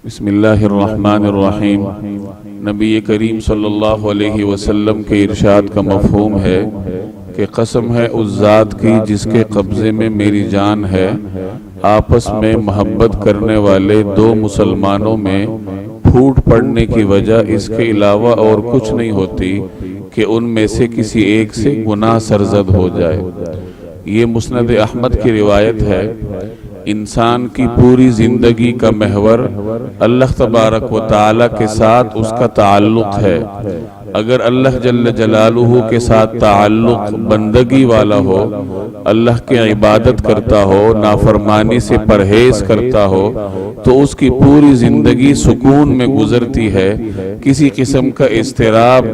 بسم اللہ الرحمن الرحیم۔ نبی کریم صلی اللہ علیہ وسلم کے ارشاد کا مفہوم ہے کہ قسم ہے اس ذات کی جس کے قبضے میں میری جان ہے، آپس میں محبت کرنے والے دو مسلمانوں میں پھوٹ پڑنے کی وجہ اس کے علاوہ اور کچھ نہیں ہوتی کہ ان میں سے کسی ایک سے گناہ سرزد ہو جائے۔ یہ مسند احمد کی روایت ہے۔ انسان کی پوری زندگی کا محور اللہ تبارک و تعالی کے ساتھ اس کا تعلق ہے۔ اگر اللہ جل جلالہ کے ساتھ تعلق بندگی والا ہو، اللہ کی عبادت کرتا ہو، نافرمانی سے پرہیز کرتا ہو، تو اس کی پوری زندگی سکون میں گزرتی ہے، کسی قسم کا اضطراب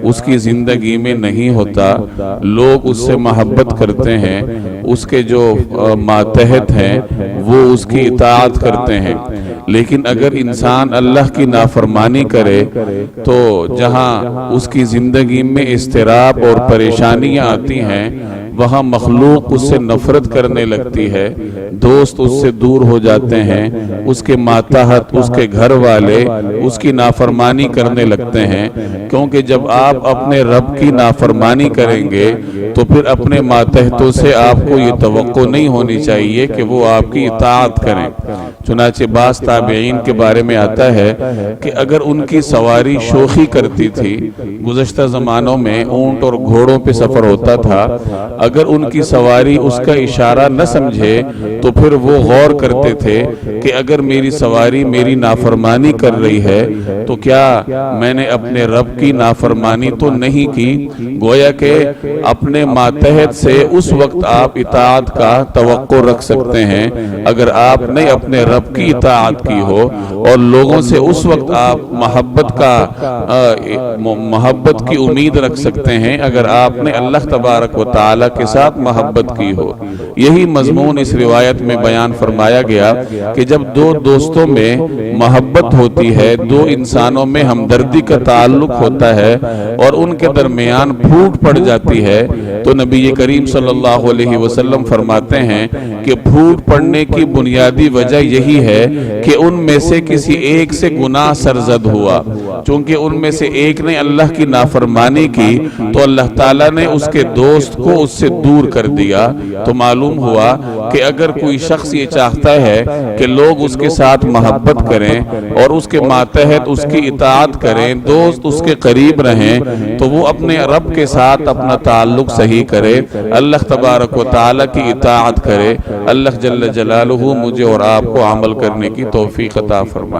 اس کی زندگی میں نہیں ہوتا، لوگ اس سے محبت کرتے ہیں، اس کے جو ماتحت ہیں وہ اس کی اطاعت کرتے ہیں۔ لیکن اگر انسان اللہ کی نافرمانی کرے تو جہاں اس کی زندگی میں اضطراب اور پریشانیاں آتی ہیں، وہاں مخلوق اس سے نفرت کرنے لگتی ہے، دوست اس سے دور ہو جاتے ہیں، اس کے ماتحت، اس کے گھر والے اس کی نافرمانی کرنے لگتے ہیں، کیونکہ جب آپ اپنے رب کی نافرمانی کریں گے تو پھر اپنے ماتحتوں سے آپ کو یہ توقع نہیں ہونی چاہیے کہ وہ آپ کی اطاعت کریں۔ چنانچہ بعض تابعین کے بارے میں آتا ہے کہ اگر ان کی سواری شوخی کرتی تھی، گزشتہ زمانوں میں اونٹ اور گھوڑوں پہ سفر ہوتا تھا، اگر ان کی سواری اس کا اشارہ نہ سمجھے تو پھر وہ غور کرتے تھے کہ اگر میری سواری میری نافرمانی کر رہی ہے تو کیا میں نے اپنے رب کی نافرمانی تو نہیں کی؟ گویا کہ اپنے ماتحت سے اس وقت آپ اطاعت کا توقع رکھ سکتے ہیں اگر آپ نے اپنے رب کی اطاعت کی ہو، اور لوگوں سے اس وقت آپ محبت کی امید رکھ سکتے ہیں اگر آپ نے اللہ تبارک و تعالی کے ساتھ محبت کی ہو۔ یہی مضمون اس روایت میں بیان فرمایا گیا کہ جب دو دوستوں میں محبت ہوتی ہے، دو انسانوں میں ہمدردی کا تعلق ہوتا ہے اور ان کے درمیان پھوٹ پڑ جاتی ہے، تو نبی کریم صلی اللہ علیہ وسلم فرماتے ہیں کہ پھوٹ پڑنے کی بنیادی وجہ یہی ہے کہ ان میں سے کسی ایک سے گناہ سرزد ہوا۔ چونکہ ان میں سے ایک نے اللہ کی نافرمانی کی تو اللہ تعالیٰ نے اس کے دوست کو اس سے دور کر دیا۔ تو معلوم ہوا کہ اگر کوئی شخص یہ چاہتا ہے کہ لوگ اس کے ساتھ محبت کریں اور اس کے ماتحت اس کی اطاعت کریں، دوست اس کے قریب رہیں، تو وہ اپنے رب کے ساتھ اپنا تعلق صحیح کرے، اللہ تبارک و تعالیٰ کی اطاعت کرے۔ اللہ جل جلالہ مجھے اور آپ کو عمل کرنے کی توفیق عطا فرمائے۔